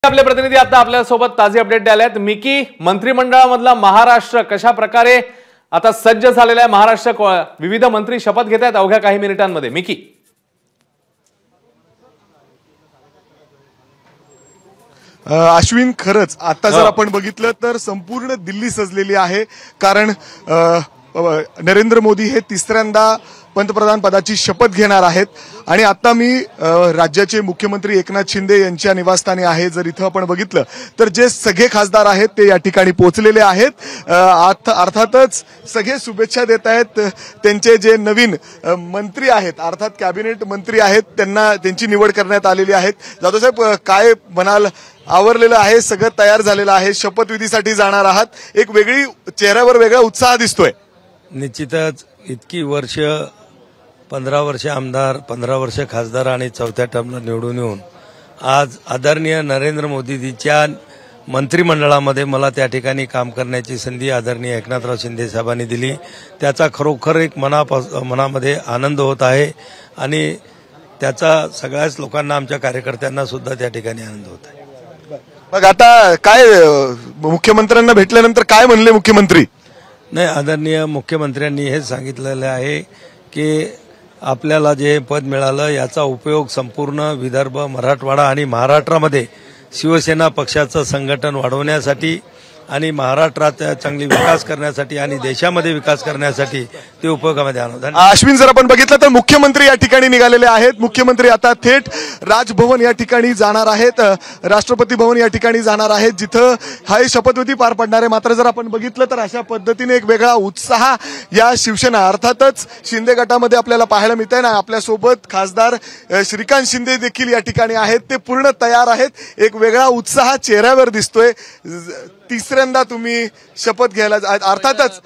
आपले प्रतिनिधी आता आपल्या सोबत ताजी अपडेट द्यायला आहेत। मिकी, मंत्रिमंडळामधला महाराष्ट्र कशा प्रकारे आता सज्ज झालेला आहे? महाराष्ट्र विविध मंत्री शपथ घेत आहेत अवघ्या काही मिनिटांमध्ये। मिकी, अश्विन, खरंच आता जर आपण बघितलं तर संपूर्ण दिल्ली सजलेली आहे, कारण नरेंद्र मोदी हे तिसऱ्यांदा पंतप्रधान पदाची शपथ घेणार आहेत। आणि आता मी राज्याचे मुख्यमंत्री एकनाथ शिंदे यांच्या निवासस्थानी आहे। जर इथं आपण बघितलं तर जे सगळे खासदार आहेत ते या ठिकाणी पोहोचलेले आहेत। अर्थातच सगळे शुभेच्छा देत आहेत। त्यांचे जे नवीन मंत्री आहेत, अर्थात कॅबिनेट मंत्री आहेत, त्यांची निवड करण्यात आलेली आहे। जाधव साहेब, काय म्हणाल? आवरलेलं आहे, सगळं तयार झालेलं आहे, शपथविधीसाठी जाणार आहात, एक वेगळी चेहऱ्यावर वेगळा उत्साह दिसतोय। निश्चितच इतकी वर्ष, 15 वर्ष आमदार, 15 वर्ष खासदार आणि चौथ्या टर्मला निवडून येऊन आज आदरणीय नरेंद्र मोदीजींच्या मंत्रिमंडळामध्ये मला त्या ठिकाणी काम करण्याची संधी आदरणीय एकनाथराव शिंदे साहेबांनी दिली। त्याचा खरोखर एक मनामध्ये आनंद होत आहे आणि त्याचा सगळ्याच लोकांना, आमच्या कार्यकर्त्यांना सुद्धा त्या ठिकाणी आनंद होत आहे। मग आता काय मुख्यमंत्र्यांना भेटल्यानंतर काय म्हणले मुख्यमंत्री? नाही, आदरणीय मुख्यमंत्र्यांनी हे सांगितलेलं आहे की आपल्याला जे पद मिळालं याचा उपयोग संपूर्ण विदर्भ, मराठवाडा आणि महाराष्ट्रामध्ये शिवसेना पक्षाचं संघटन वाढवण्यासाठी आणि महाराष्ट्रात चांगली विकास करण्यासाठी आणि देशामध्ये विकास करण्यासाठी ते उपयोगामध्ये आणतात। अश्विन, जर आपण बघितलं तर मुख्यमंत्री या ठिकाणी निघालेले आहेत। मुख्यमंत्री आता थेट राजभवन या ठिकाणी जाणार आहेत, राष्ट्रपती भवन या ठिकाणी जाणार आहेत, जिथं हा शपथविधी पार पडणार आहे। मात्र जर आपण बघितलं तर अशा पद्धतीने एक वेगळा उत्साह या शिवसेना अर्थातच शिंदे गटामध्ये आपल्याला पाहायला मिळत आहे ना। आपल्यासोबत खासदार श्रीकांत शिंदे देखील या ठिकाणी आहेत, ते पूर्ण तयार आहेत, एक वेगळा उत्साह चेहऱ्यावर दिसतोय। तिसऱ्यांदा तुम्ही शपथ घ्यायला, अर्थातच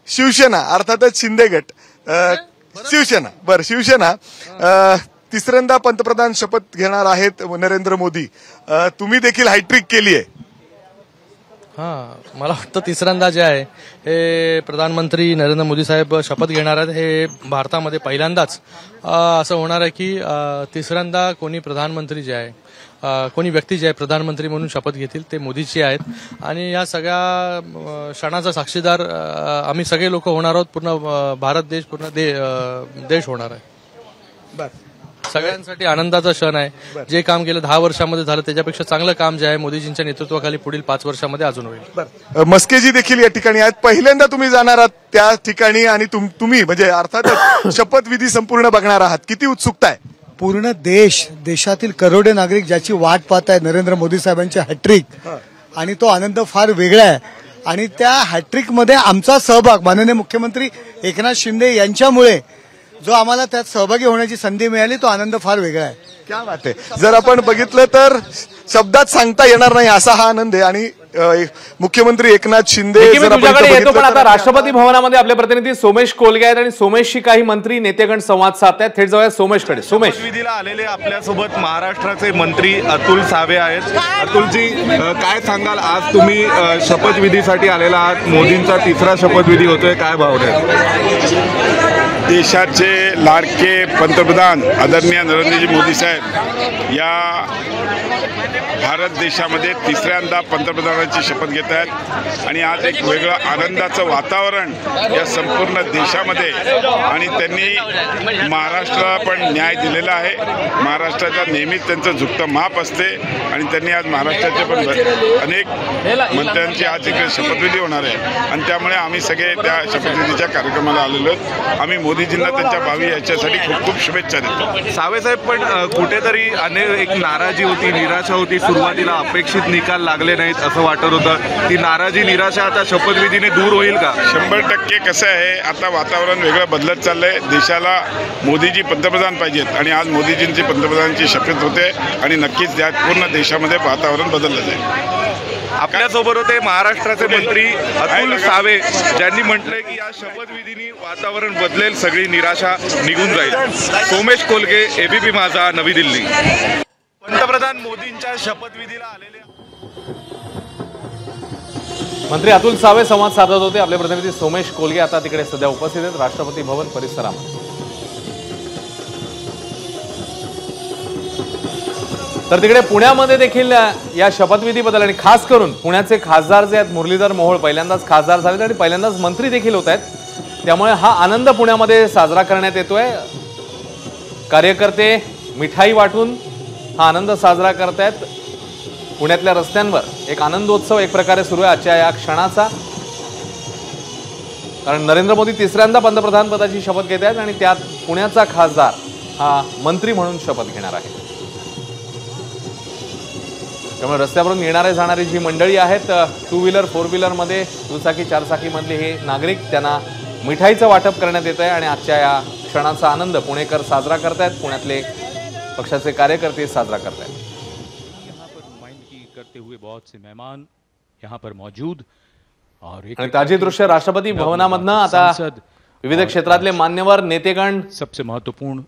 शिवसेना, अर्थातच शिंदे गट, शिवसेना तिसऱ्यांदा पंतप्रधान शपथ घेणार आहेत नरेंद्र मोदी। तुम्ही देखील हॅट्रिक केली आहे। मला वाटतं तिसऱ्यांदा जे आहे हे प्रधानमंत्री नरेंद्र मोदी साहेब शपथ घेणार आहेत। हे भारतामध्ये पहिल्यांदाच असं होणार आहे की तिसऱ्यांदा कोणी प्रधानमंत्री जे आहे, कोणी व्यक्ती जे आहे प्रधानमंत्री म्हणून शपथ घेतील ते मोदीजी आहेत। आणि या सगळ्या क्षणाचा साक्षीदार आम्ही सगळे लोक होणार आहोत। पूर्ण भारत देश, पूर्ण देश होणार आहे। सगळ्यांसाठी आनंदाचा क्षण आहे। जे काम गेलं 10 वर्षामध्ये झालं त्याच्यापेक्षा चांगलं काम जे आहे मोदीजींच्या नेतृत्वाखाली पुढील 5 वर्षामध्ये अजून होईल। मस्केजी देखील या ठिकाणी आहेत, पहिल्यांदा तुम्ही जाणार आहात त्या ठिकाणी आणि तुम्ही म्हणजे अर्थातच शपथविधी संपूर्ण बघणार आहात, किती उत्सुकता आहे? पूर्ण देशातील करोडो नागरिक ज्याची वाट पाहत आहेत नरेंद्र मोदी साहेबांची हॅट्रिक, आणि तो आनंद फार वेगळा आहे। आणि त्या हॅट्रिक मध्ये आमचा सहभाग माननीय मुख्यमंत्री एकनाथ शिंदे यांच्यामुळे जो आम्हाला त्यात सहभागी होण्याची संधी मिळाली, तो आनंद फार वेगळा आहे। क्या बात आहे। जर आपण बघितलं तर शब्दात सांगता येणार नाही असा हा आनंद आहे। आणि मुख्यमंत्री एकनाथ शिंदे तुझ्याकडे येतो, पण आता राष्ट्रपती भवनामध्ये आपले प्रतिनिधी सोमेश कोलगे आहेत आणि सोमेशशी काही मंत्री नेतेगण संवाद साधतायत। थेट जाऊया सोमेशकडे। सोमेश, शपथविधीला आलेले आपल्यासोबत महाराष्ट्राचे मंत्री अतुल सावे आहेत। अतुलजी, काय सांगाल, आज तुम्ही शपथविधीसाठी आलेला आहात, मोदींचा तिसरा शपथविधी होतोय, काय भावना आहेत? देशाचे लाडके पंतप्रधान आदरणीय नरेंद्रजी मोदी साहेब या भारत देशामध्ये तिसऱ्यांदा पंतप्रधानाची शपथ घेत आहेत आणि आज एक वेगळं आनंदाचं वातावरण या संपूर्ण देशामध्ये। आणि त्यांनी महाराष्ट्राला पण न्याय दिलेला आहे। महाराष्ट्राचा नेहमीच त्यांचं झुकतं माप असते आणि त्यांनी आज महाराष्ट्राचे पण अनेक मंत्र्यांची आज एक शपथविधी होणार आहे आणि त्यामुळे आम्ही सगळे त्या शपथविधीच्या कार्यक्रमाला आलेलो आहोत। आम्ही मोदीजींना त्यांच्या भावी याच्यासाठी खूप खूप शुभेच्छा देतो। सावे साहेब, पण कुठेतरी एक नाराजी होती, निराशा होती, सुरुवातीला अपेक्षित निकाल लागले नाहीत असं वाटत होतं, ती नाराजी, निराशा आता शपथविधीने दूर होईल का? 100% कसं आहे, आता वातावरण वेगळं बदलत चाललंय। देशाला मोदीजी पंतप्रधान पाहिजेत आणि आज मोदीजींची पंतप्रधानांची शपथ होते आणि नक्कीच त्यात पूर्ण देशामध्ये वातावरण बदललं जाईल। आपल्यासोबत होते महाराष्ट्राचे मंत्री अतुल सावे, ज्यांनी म्हटलंय की या शपथविधीने वातावरण बदलेल, सगळी निराशा निघून जाईल। सोमेश कोलगे, एबीपी माझा, नवी दिल्ली। पंतप्रधान मोदींच्या शपथविधीला आलेले मंत्री अतुल सावे संवाद साधत होते। आपले प्रतिनिधी सोमेश कोलगे आता तिकडे सध्या उपस्थित आहेत राष्ट्रपती भवन परिसरामध्ये। तर तिकडे पुण्यामध्ये देखील या शपथविधीबद्दल आणि खास करून पुण्याचे खासदार जे आहेत मुरलीधर मोहोळ पहिल्यांदाच खासदार झालेत आणि पहिल्यांदाच मंत्री देखील होत आहेत, त्यामुळे हा आनंद पुण्यामध्ये साजरा करण्यात येतोय। कार्यकर्ते मिठाई वाटून हा आनंद साजरा करतायत। पुण्यातल्या रस्त्यांवर एक आनंदोत्सव एक प्रकारे सुरू आहे आजच्या या क्षणाचा, कारण नरेंद्र मोदी तिसऱ्यांदा पंतप्रधान पदाची शपथ घेत आहेत आणि त्यात पुण्याचा खासदार हा मंत्री म्हणून शपथ घेणार आहे। त्यामुळे रस्त्यावरून येणारे जाणारी जी मंडळी आहेत, टू व्हीलर फोर व्हीलरमध्ये दुचाकी चारचाकी मधले हे नागरिक, त्यांना मिठाईचं वाटप करण्यात येत आहे आणि आजच्या या क्षणाचा आनंद पुणेकर साजरा करतायत, पुण्यातले पक्षाचे कार्यकर्ते साजरा करतायत। यहाँ पर नुमाइंदगी करते हुए बहुत से मेहमान यहाँ पर मौजूद आणि ताजी दृश्य राष्ट्रपती भवनामधनं आता विविध क्षेत्रातले मान्यवर नेतेगण सबसे महत्वपूर्ण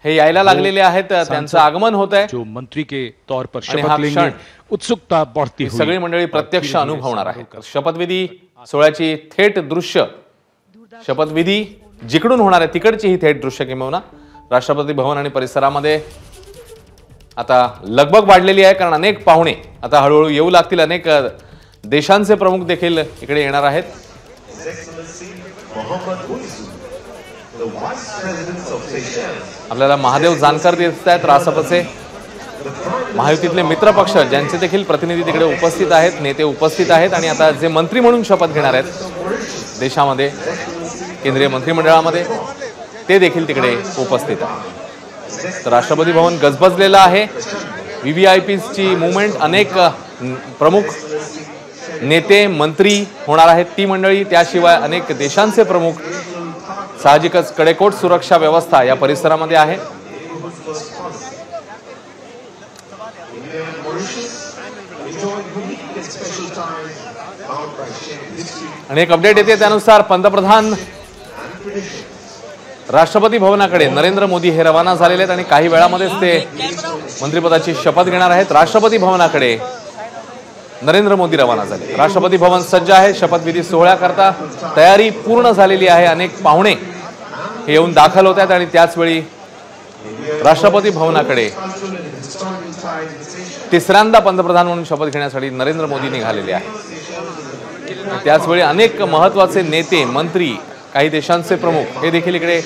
हे यायला लागलेले आहेत, त्यांचं आगमन होत आहे। जो मंत्री के तौर पर आणि हा शपथ लेंगे, क्षण उत्सुकता बढ़ती हुई सगळी मंडळी प्रत्यक्ष अनुभवणार आहेत। शपथविधी सोहळ्याची थेट दृश्य, शपथविधी जिकडून होणार आहे तिकडची ही थेट दृश्य किंवा राष्ट्रपती भवन आणि परिसरामध्ये आता लगबग वाढलेली आहे, कारण अनेक पाहुणे आता हळूहळू येऊ लागतील। अनेक देशांचे प्रमुख देखील इकडे येणार आहेत। आपल्याला महादेव जानकर दिसत आहेत, रासपचे महायुतीतले मित्र पक्ष ज्यांचे देखील प्रतिनिधी तिकडे उपस्थित आहेत, नेते उपस्थित आहेत आणि आता जे मंत्री म्हणून शपथ घेणार आहेत देशामध्ये केंद्रीय मंत्रिमंडळामध्ये, ते देखील तिकडे उपस्थित आहेत। तर राष्ट्रपती भवन गजबजलेलं आहे। व्हीव्हीआयपीची मुवमेंट, अनेक प्रमुख नेते मंत्री होणार आहेत ती मंडळी, त्याशिवाय अनेक देशांचे प्रमुख। साहजिकच कडेकोट सुरक्षा व्यवस्था या परिसरामध्ये आहे। आणि एक अपडेट येते त्यानुसार पंतप्रधान राष्ट्रपती भवनाकडे नरेंद्र मोदी हे रवाना झालेले आहेत आणि काही वेळामध्येच ते मंत्रिपदाची शपथ घेणार आहेत। राष्ट्रपती भवनाकडे नरेंद्र मोदी रवाना झाले। राष्ट्रपती भवन सज्ज आहे, शपथविधी सोहळ्याकरता तयारी पूर्ण झालेली आहे। अनेक पाहुणे हे येऊन दाखल होत आहेत आणि त्याच वेळी राष्ट्रपती भवनाकडे तिसऱ्यांदा पंतप्रधान म्हणून शपथ घेण्यासाठी नरेंद्र मोदी निघालेले आहेत। त्याचवेळी अनेक महत्त्वाचे नेते मंत्री, काही देशांचे प्रमुख हे देखील इकडे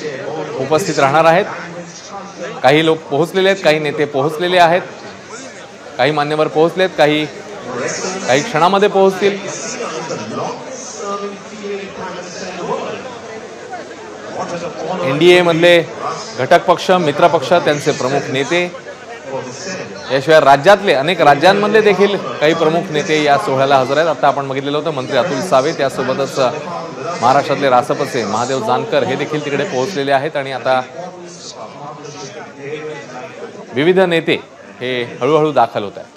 उपस्थित राहणार आहेत। काही लोक पोहोचलेले आहेत, काही नेते पोहोचलेले आहेत, काही मान्यवर पोहोचलेत, काही क्षणामध्ये पोहोचतील। एनडीए मधले घटक पक्ष, मित्र पक्ष, त्यांचे प्रमुख नेते, याशिवाय राज्यातले अनेक राज्यांमधले देखील काही प्रमुख नेते या सोहळ्याला हजर आहेत। आता आपण बघितलेलं होतं मंत्री अतुल सावे, त्यासोबतच महाराष्ट्रातले रासपचे महादेव जानकर हे देखील तिकडे पोहोचलेले आहेत आणि आता विविध नेते हे हळूहळू दाखल होत आहेत।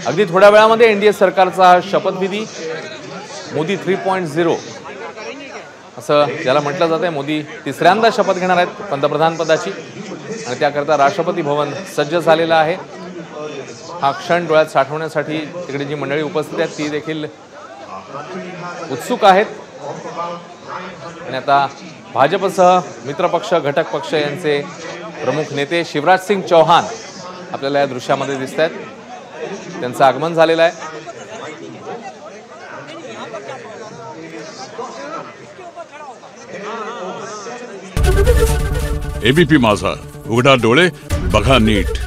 अगदी थोड्या वेळामध्ये एनडीए सरकारचा शपथविधी मोदी 3.0 असं ज्याला म्हटलं जात आहे। मोदी तिसऱ्यांदा शपथ घेणार आहेत पंतप्रधान पदाची आणि त्याकरता राष्ट्रपती भवन सज्ज झालेलं आहे। हा क्षण डोळ्यात साठवण्यासाठी तिकडे जी मंडळी उपस्थित आहेत ती देखील उत्सुक आहेत आणि आता भाजपसह मित्रपक्ष, घटक पक्ष यांचे प्रमुख नेते शिवराज सिंग चौहान आपल्याला या दृश्यामध्ये दिसत आहेत, त्यांचं आगमन झालेलं आहे। एबीपी माझा, उघडा डोळे बघा नीट।